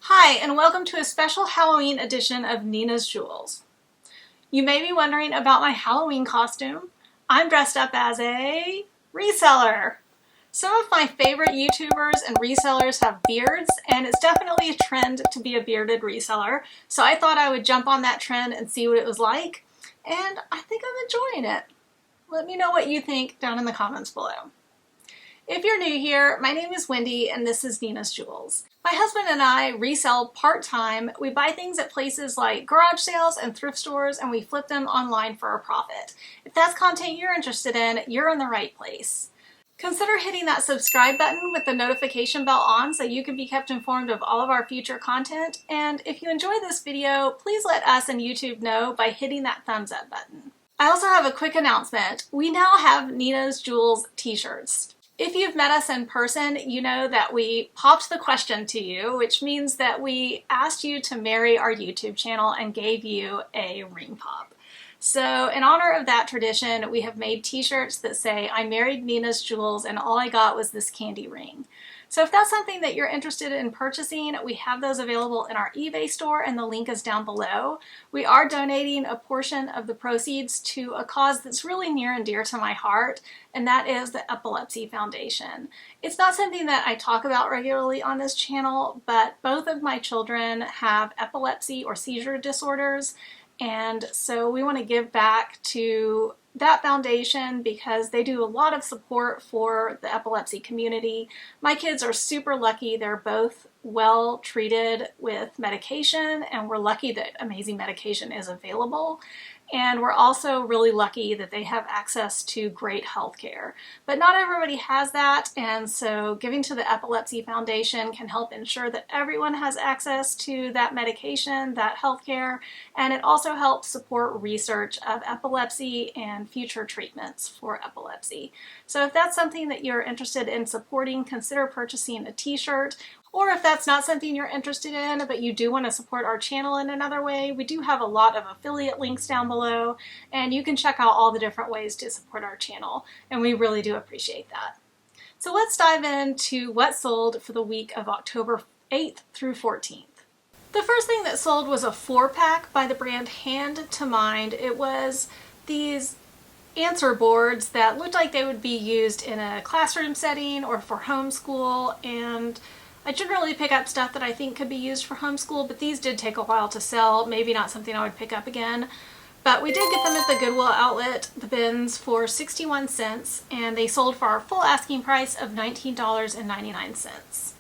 Hi, and welcome to a special Halloween edition of Nina's Jewels. You may be wondering about my Halloween costume. I'm dressed up as a reseller. Some of my favorite YouTubers and resellers have beards, and it's definitely a trend to be a bearded reseller, so I thought I would jump on that trend and see what it was like, and I think I'm enjoying it. Let me know what you think down in the comments below. If you're new here, my name is Wendy and this is Nina's Jewels. My husband and I resell part-time. We buy things at places like garage sales and thrift stores and we flip them online for a profit. If that's content you're interested in, you're in the right place. Consider hitting that subscribe button with the notification bell on so you can be kept informed of all of our future content. And if you enjoy this video, please let us and YouTube know by hitting that thumbs up button. I also have a quick announcement. We now have Nina's Jewels t-shirts. If you've met us in person, you know that we popped the question to you, which means that we asked you to marry our YouTube channel and gave you a ring pop. So in honor of that tradition, we have made t-shirts that say, I married Nina's Jewels and all I got was this candy ring. So if that's something that you're interested in purchasing, we have those available in our eBay store and the link is down below. We are donating a portion of the proceeds to a cause that's really near and dear to my heart, and that is the Epilepsy Foundation. It's not something that I talk about regularly on this channel, but both of my children have epilepsy or seizure disorders, and so we want to give back to that foundation because they do a lot of support for the epilepsy community. My kids are super lucky. They're both well treated with medication, and we're lucky that amazing medication is available. And we're also really lucky that they have access to great health care. But not everybody has that, and so giving to the Epilepsy Foundation can help ensure that everyone has access to that medication, that health care, and it also helps support research of epilepsy and future treatments for epilepsy. So if that's something that you're interested in supporting, consider purchasing a t-shirt. Or if that's not something you're interested in, but you do want to support our channel in another way, we do have a lot of affiliate links down below, and you can check out all the different ways to support our channel, and we really do appreciate that. So let's dive into what sold for the week of October 8th through 14th. The first thing that sold was a 4-pack by the brand Hand to Mind. It was these answer boards that looked like they would be used in a classroom setting or for homeschool, and I generally pick up stuff that I think could be used for homeschool, but these did take a while to sell. Maybe not something I would pick up again. But we did get them at the Goodwill outlet, the bins, for 61 cents, and they sold for our full asking price of $19.99.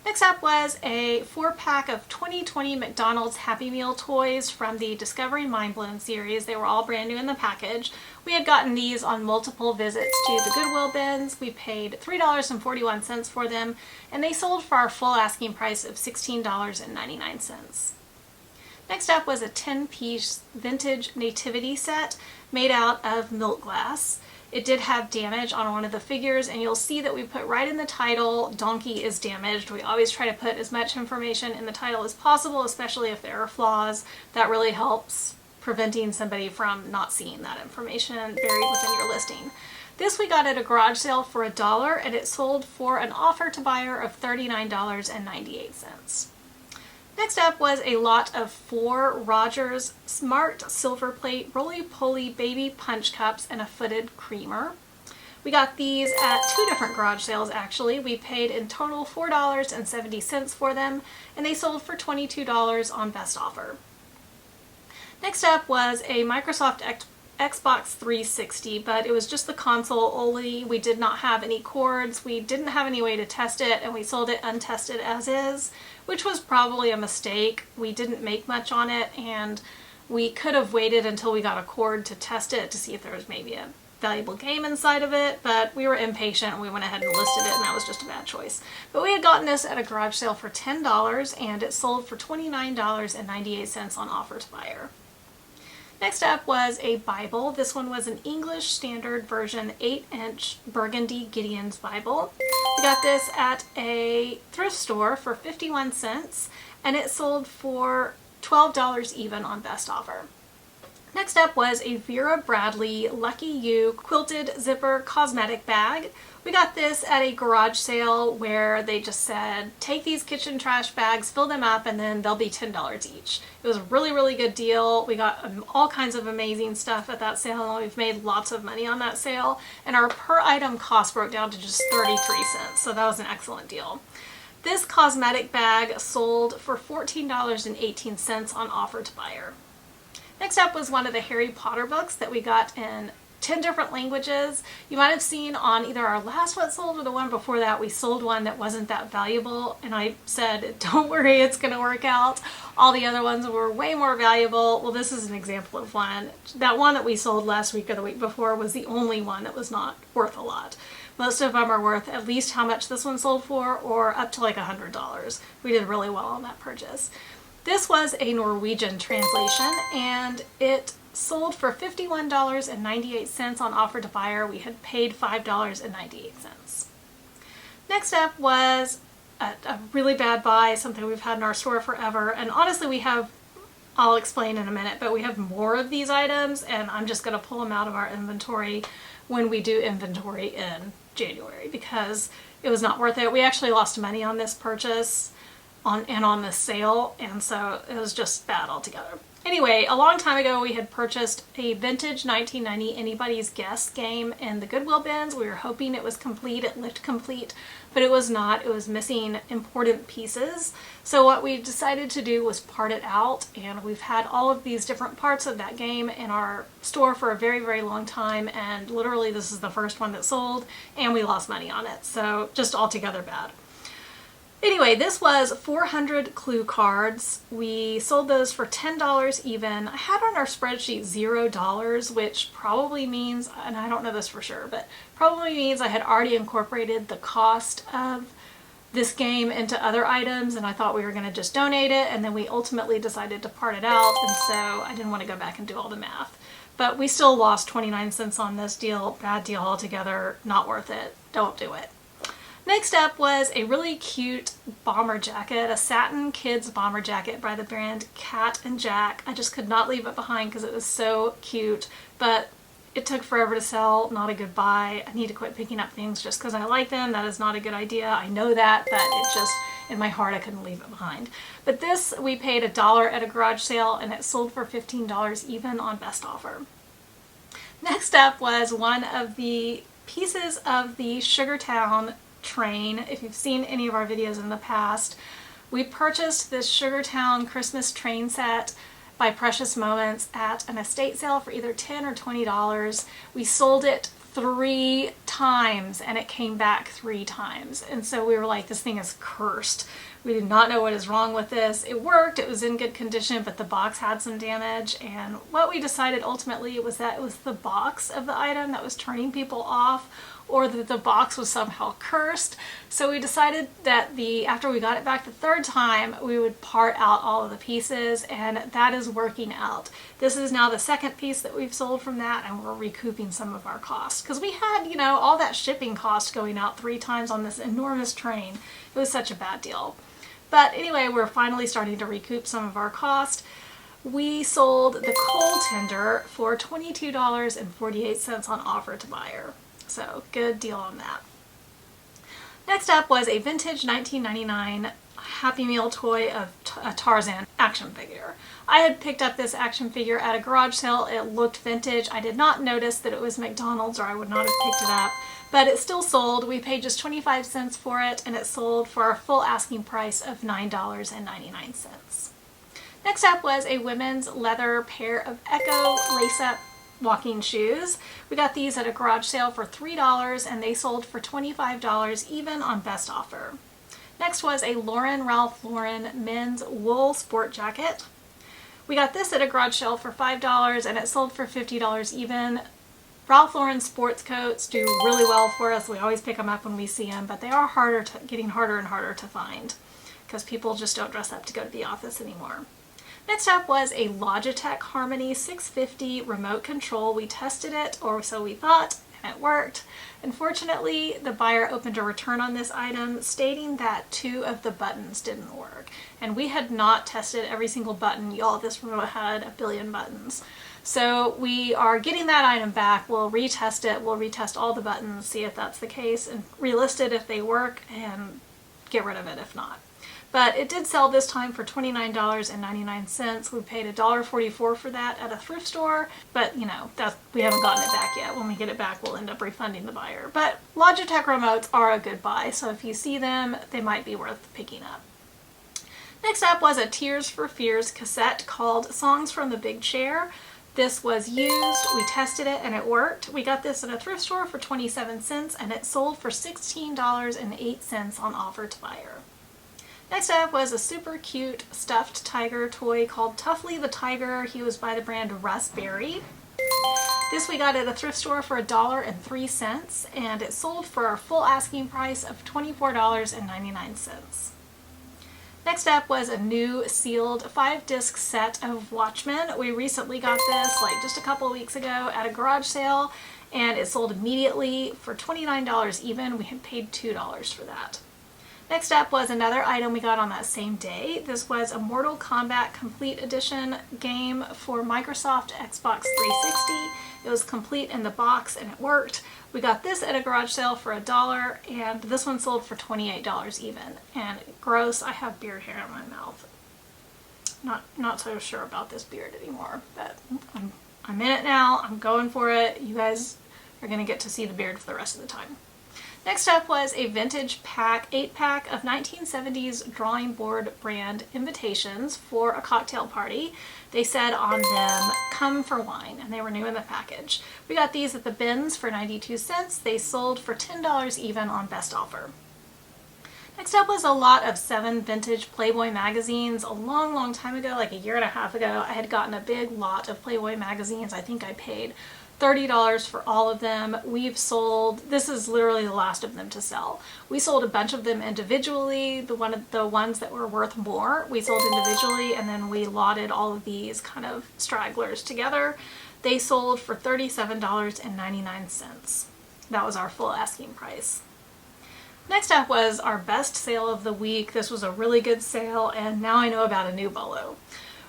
Next up was a 4-pack of 2020 McDonald's Happy Meal toys from the Discovering Mind Blown series. They were all brand new in the package. We had gotten these on multiple visits to the Goodwill bins. We paid $3.41 for them, and they sold for our full asking price of $16.99. Next up was a 10-piece vintage nativity set made out of milk glass. It did have damage on one of the figures, and you'll see that we put right in the title, donkey is damaged. We always try to put as much information in the title as possible, especially if there are flaws. That really helps preventing somebody from not seeing that information buried within your listing. This we got at a garage sale for $1, and it sold for an offer to buyer of $39.98. Next up was a lot of 4 Rogers Smart Silver Plate Roly-Poly Baby Punch Cups and a footed creamer. We got these at 2 different garage sales actually. We paid in total $4.70 for them, and they sold for $22 on best offer. Next up was a Microsoft Xbox 360, but it was just the console only. We did not have any cords, we didn't have any way to test it, and we sold it untested as is, which was probably a mistake. We didn't make much on it, and we could have waited until we got a cord to test it to see if there was maybe a valuable game inside of it, but we were impatient and we went ahead and listed it, and that was just a bad choice. But we had gotten this at a garage sale for $10, and it sold for $29.98 on offer to buyer. Next up was a Bible. This one was an English Standard Version 8-inch Burgundy Gideon's Bible. We got this at a thrift store for 51 cents, and it sold for $12 even on best offer. Next up was a Vera Bradley Lucky You quilted zipper cosmetic bag. We got this at a garage sale where they just said, take these kitchen trash bags, fill them up, and then they'll be $10 each. It was a really, really good deal. We got all kinds of amazing stuff at that sale, and we've made lots of money on that sale. And our per item cost broke down to just 33 cents, so that was an excellent deal. This cosmetic bag sold for $14.18 on offer to buyer. Next up was one of the Harry Potter books that we got in 10 different languages. You might have seen on either our last What Sold or the one before that, we sold one that wasn't that valuable, and I said, don't worry, it's going to work out. All the other ones were way more valuable. Well, this is an example of one. That one that we sold last week or the week before was the only one that was not worth a lot. Most of them are worth at least how much this one sold for, or up to like $100. We did really well on that purchase. This was a Norwegian translation, and it sold for $51.98 on offer to buyer. We had paid $5.98. Next up was a really bad buy, something we've had in our store forever, and honestly I'll explain in a minute, but we have more of these items, and I'm just going to pull them out of our inventory when we do inventory in January because it was not worth it. We actually lost money on this purchase on this sale, and so it was just bad altogether. Anyway, a long time ago we had purchased a vintage 1990 Anybody's Guess game in the Goodwill bins. We were hoping it was complete, it looked complete, but it was not. It was missing important pieces. So what we decided to do was part it out, and we've had all of these different parts of that game in our store for a very, very long time, and literally this is the first one that sold, and we lost money on it. So just altogether bad. Anyway, this was 400 clue cards. We sold those for $10 even. I had on our spreadsheet $0, which probably means, and I don't know this for sure, but probably means I had already incorporated the cost of this game into other items, and I thought we were going to just donate it, and then we ultimately decided to part it out, and so I didn't want to go back and do all the math. But we still lost 29 cents on this deal. Bad deal altogether. Not worth it. Don't do it. Next up was a really cute bomber jacket, a satin kids bomber jacket by the brand Cat and Jack. I just could not leave it behind because it was so cute, but it took forever to sell. Not a good buy. I need to quit picking up things just because I like them. That is not a good idea. I know that, but it just, in my heart, I couldn't leave it behind. But this, we paid $1 at a garage sale, and it sold for $15 even on best offer. Next up was one of the pieces of the Sugartown train. If you've seen any of our videos in the past, we purchased this Sugartown Christmas train set by Precious Moments at an estate sale for either $10 or $20. We sold it 3 times and it came back 3 times, and so we were like, this thing is cursed. We did not know what is wrong with this. It worked, it was in good condition, but the box had some damage, and what we decided ultimately was that it was the box of the item that was turning people off, or that the box was somehow cursed. So we decided that after we got it back the 3rd time, we would part out all of the pieces, and that is working out. This is now the 2nd piece that we've sold from that, and we're recouping some of our costs. Because we had, all that shipping cost going out 3 times on this enormous train. It was such a bad deal. But anyway, we're finally starting to recoup some of our cost. We sold the coal tender for $22.48 on offer to buyer. So good deal on that. Next up was a vintage 1999 Happy Meal toy of a Tarzan action figure. I had picked up this action figure at a garage sale. It looked vintage. I did not notice that it was McDonald's, or I would not have picked it up, but it still sold. We paid just 25 cents for it, and it sold for a full asking price of $9.99. Next up was a women's leather pair of Echo lace-up walking shoes. We got these at a garage sale for $3, and they sold for $25 even on best offer. Next was a Ralph Lauren men's wool sport jacket. We got this at a garage sale for $5, and it sold for $50 even. Ralph Lauren sports coats do really well for us. We always pick them up when we see them, but they are getting harder and harder to find because people just don't dress up to go to the office anymore. Next up was a Logitech Harmony 650 remote control. We tested it, or so we thought, and it worked. Unfortunately, the buyer opened a return on this item stating that 2 of the buttons didn't work. And we had not tested every single button. Y'all, this remote had a billion buttons. So we are getting that item back. We'll retest it. We'll retest all the buttons, see if that's the case, and relist it if they work, and get rid of it if not. But it did sell this time for $29.99. We paid $1.44 for that at a thrift store, but we haven't gotten it back yet. When we get it back, we'll end up refunding the buyer. But Logitech remotes are a good buy, so if you see them, they might be worth picking up. Next up was a Tears for Fears cassette called Songs from the Big Chair. This was used, we tested it, and it worked. We got this at a thrift store for 27 cents, and it sold for $16.08 on offer to buyer. Next up was a super cute stuffed tiger toy called Tuffley the Tiger. He was by the brand Raspberry. This we got at a thrift store for $1.03, and it sold for our full asking price of $24.99. Next up was a new sealed 5-disc set of Watchmen. We recently got this just a couple of weeks ago at a garage sale, and it sold immediately for $29 even. We had paid $2 for that. Next up was another item we got on that same day. This was a Mortal Kombat Complete Edition game for Microsoft Xbox 360. It was complete in the box and it worked. We got this at a garage sale for $1, and this one sold for $28 even. And gross, I have beard hair in my mouth. Not so sure about this beard anymore, but I'm in it now. I'm going for it. You guys are going to get to see the beard for the rest of the time. Next up was a vintage 8-pack of 1970s drawing board brand invitations for a cocktail party. They said on them, "Come for wine," and they were new in the package. We got these at the bins for 92 cents. They sold for $10 even on best offer. Next up was a lot of 7 vintage Playboy magazines. A long time ago, like a year and a half ago, I had gotten a big lot of Playboy magazines. I think I paid $30 for all of them. We've sold, this is literally the last of them to sell. We sold a bunch of them individually. The ones that were worth more, we sold individually, and then we lotted all of these kind of stragglers together. They sold for $37.99. That was our full asking price. Next up was our best sale of the week. This was a really good sale, and now I know about a new bolo.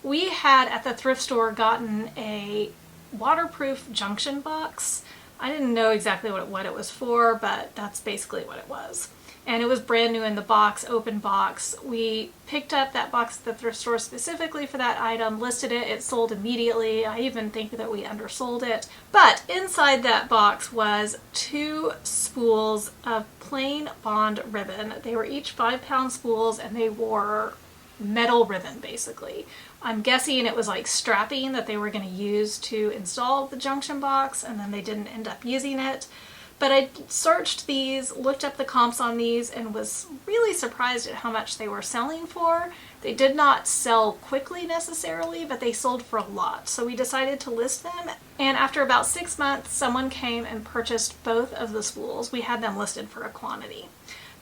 We had at the thrift store gotten a waterproof junction box. I didn't know exactly what it was for, but that's basically what it was. And it was brand new in the box, open box. We picked up that box at the thrift store specifically for that item, listed it, it sold immediately. I even think that we undersold it. But inside that box was 2 spools of plain bond ribbon. They were each 5-pound spools, and they wore metal ribbon basically. I'm guessing it was like strapping that they were going to use to install the junction box, and then they didn't end up using it. But I searched these, looked up the comps on these, and was really surprised at how much they were selling for. They did not sell quickly necessarily, but they sold for a lot. So we decided to list them, and after about 6 months, someone came and purchased both of the spools. We had them listed for a quantity.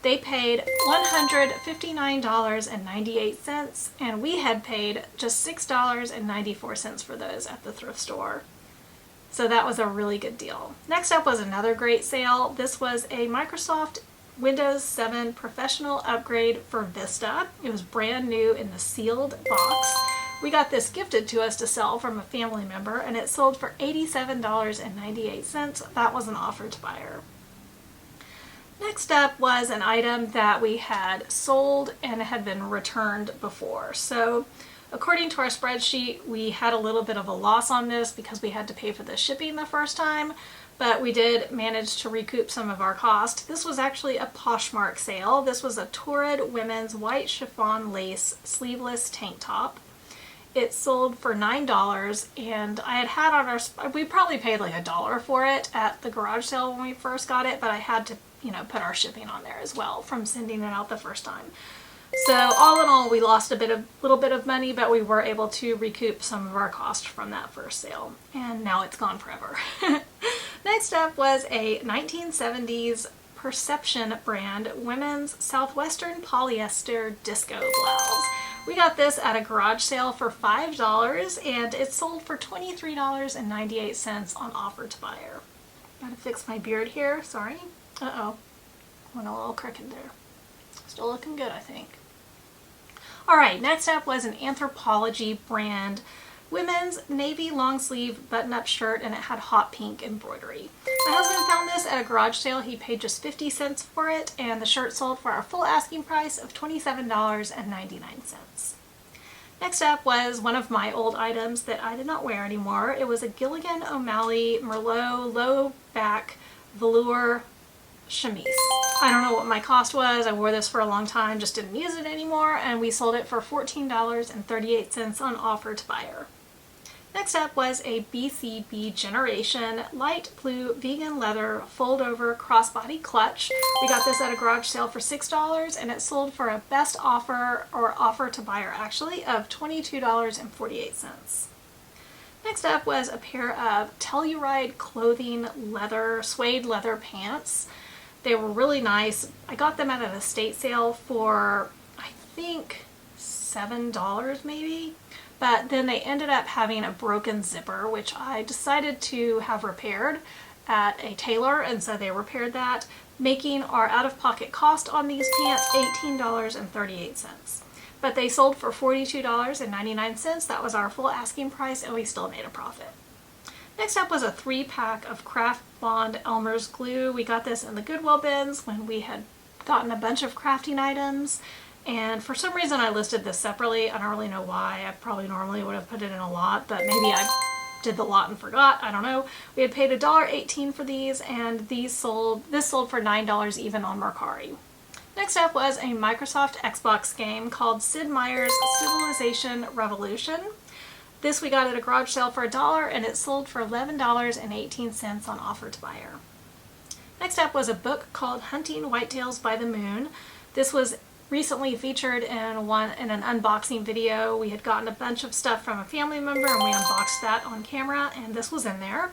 They paid $159.98, and we had paid just $6.94 for those at the thrift store. So that was a really good deal. Next up was another great sale. This was a Microsoft Windows 7 professional upgrade for Vista. It was brand new in the sealed box. We got this gifted to us to sell from a family member, and it sold for $87.98. That was an offer to buyer. Next up was an item that we had sold and had been returned before. So according to our spreadsheet, we had a little bit of a loss on this because we had to pay for the shipping the first time, but we did manage to recoup some of our cost. This was actually a Poshmark sale. This was a Torrid women's white chiffon lace sleeveless tank top. It sold for $9, and I had on our, we probably paid like $1 for it at the garage sale when we first got it, but I had to put our shipping on there as well from sending it out the first time. So all in all, we lost a little bit of money, but we were able to recoup some of our cost from that first sale, and now it's gone forever. Next up was a 1970s Perception brand women's Southwestern polyester disco blouse. We got this at a garage sale for $5, and it sold for $23.98 on offer to buyer. Gotta fix my beard here, sorry. Uh-oh, went a little crooked there. Still looking good, I think. Alright, next up was an Anthropologie brand women's navy long sleeve button-up shirt, and it had hot pink embroidery. My husband found this at a garage sale. He paid just 50 cents for it, and the shirt sold for our full asking price of $27.99. Next up was one of my old items that I did not wear anymore. It was a Gilligan O'Malley Merlot low back velour chemise. I don't know what my cost was. I wore this for a long time, just didn't use it anymore, and we sold it for $14.38 on offer to buyer. Next up was a BCB Generation light blue vegan leather fold over crossbody clutch. We got this at a garage sale for $6, and it sold for a best offer, or offer to buyer actually, of $22.48. Next up was a pair of Telluride clothing leather, suede leather pants. They were really nice. I got them at an estate sale for, I think, $7 maybe. But then they ended up having a broken zipper, which I decided to have repaired at a tailor, and so they repaired that, making our out-of-pocket cost on these pants $18.38. But they sold for $42.99. That was our full asking price, and we still made a profit. Next up was a 3-pack of Craft Bond Elmer's glue. We got this in the Goodwill bins when we had gotten a bunch of crafting items, and for some reason I listed this separately. I don't really know why. I probably normally would have put it in a lot, but maybe I did the lot and forgot. I don't know. We had paid $1.18 for these, and this sold for $9 even on Mercari. Next up was a Microsoft Xbox game called Sid Meier's Civilization Revolution. This we got at a garage sale for $1, and it sold for $11.18 on offer to buyer. Next up was a book called Hunting Whitetails by the Moon. This was recently featured in an unboxing video. We had gotten a bunch of stuff from a family member, and we unboxed that on camera, and this was in there.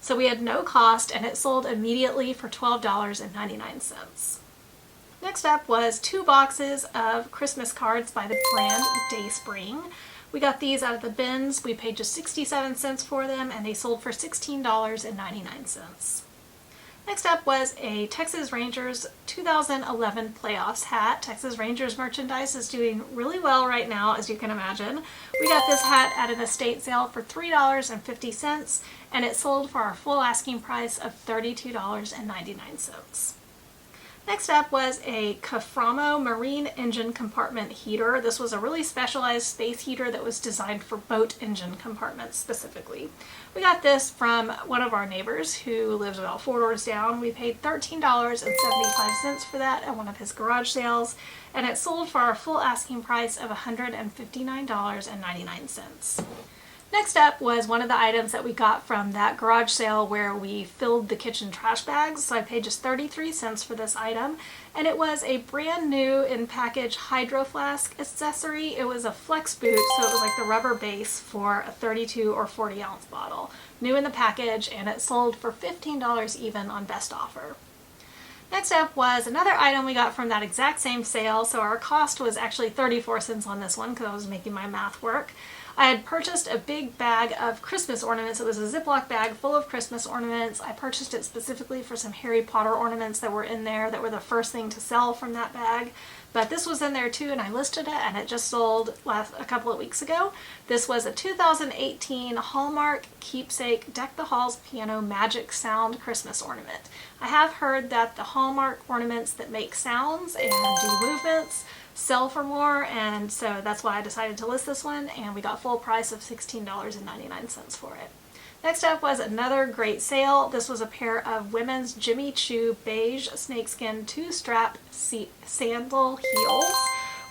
So we had no cost, and it sold immediately for $12.99. Next up was 2 boxes of Christmas cards by the brand Dayspring. We got these out of the bins. We paid just 67 cents for them, and they sold for $16.99. Next up was a Texas Rangers 2011 Playoffs hat. Texas Rangers merchandise is doing really well right now, as you can imagine. We got this hat at an estate sale for $3.50, and it sold for our full asking price of $32.99. Next up was a Caframo marine engine compartment heater. This was a really specialized space heater that was designed for boat engine compartments specifically. We got this from one of our neighbors who lives about 4 doors down. We paid $13.75 for that at one of his garage sales, and it sold for our full asking price of $159.99. Next up was one of the items that we got from that garage sale where we filled the kitchen trash bags. So I paid just 33 cents for this item, and it was a brand new in package Hydro Flask accessory. It was a flex boot, so it was like the rubber base for a 32 or 40 ounce bottle. New in the package, and it sold for $15 even on best offer. Next up was another item we got from that exact same sale, so our cost was actually 34 cents on this one because I was making my math work. I had purchased a big bag of Christmas ornaments. It was a Ziploc bag full of Christmas ornaments. I purchased it specifically for some Harry Potter ornaments that were in there that were the first thing to sell from that bag. But this was in there too, and I listed it, and it just sold a couple of weeks ago. This was a 2018 Hallmark Keepsake Deck the Halls Piano Magic Sound Christmas ornament. I have heard that the Hallmark ornaments that make sounds and do movements sell for more, and so that's why I decided to list this one, and we got full price of $16.99 for it. Next up was another great sale. This was a pair of women's Jimmy Choo beige snakeskin 2-strap sandal heels.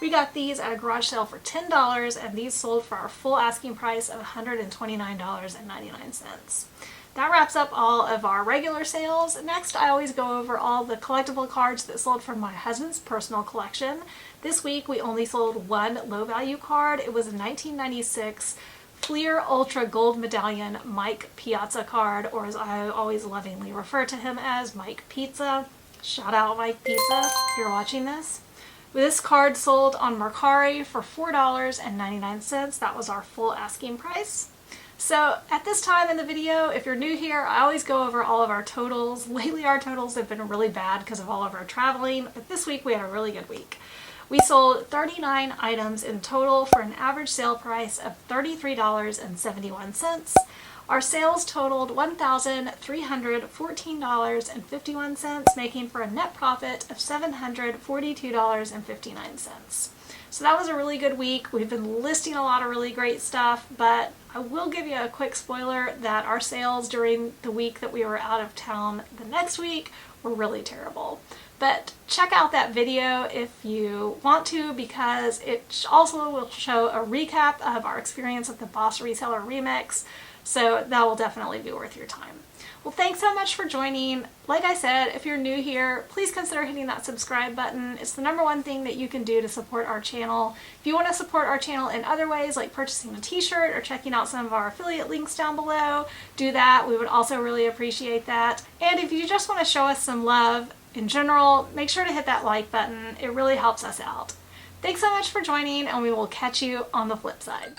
We got these at a garage sale for $10, and these sold for our full asking price of $129.99. That wraps up all of our regular sales. Next, I always go over all the collectible cards that sold from my husband's personal collection. This week, we only sold one low-value card. It was a 1996 Fleer Ultra Gold Medallion Mike Piazza card, or as I always lovingly refer to him as, Mike Pizza. Shout out Mike Pizza if you're watching this. This card sold on Mercari for $4.99. That was our full asking price. So at this time in the video, if you're new here, I always go over all of our totals. Lately our totals have been really bad because of all of our traveling, but this week we had a really good week. We sold 39 items in total for an average sale price of $33.71. Our sales totaled $1,314.51, making for a net profit of $742.59. So that was a really good week. We've been listing a lot of really great stuff, but I will give you a quick spoiler that our sales during the week that we were out of town the next week were really terrible. But check out that video if you want to, because it also will show a recap of our experience with the Boss Reseller Remix. So that will definitely be worth your time. Well, thanks so much for joining. Like I said, if you're new here, please consider hitting that subscribe button. It's the #1 thing that you can do to support our channel. If you want to support our channel in other ways, like purchasing a t-shirt or checking out some of our affiliate links down below, do that. We would also really appreciate that. And if you just want to show us some love in general, make sure to hit that like button. It really helps us out. Thanks so much for joining, and we will catch you on the flip side.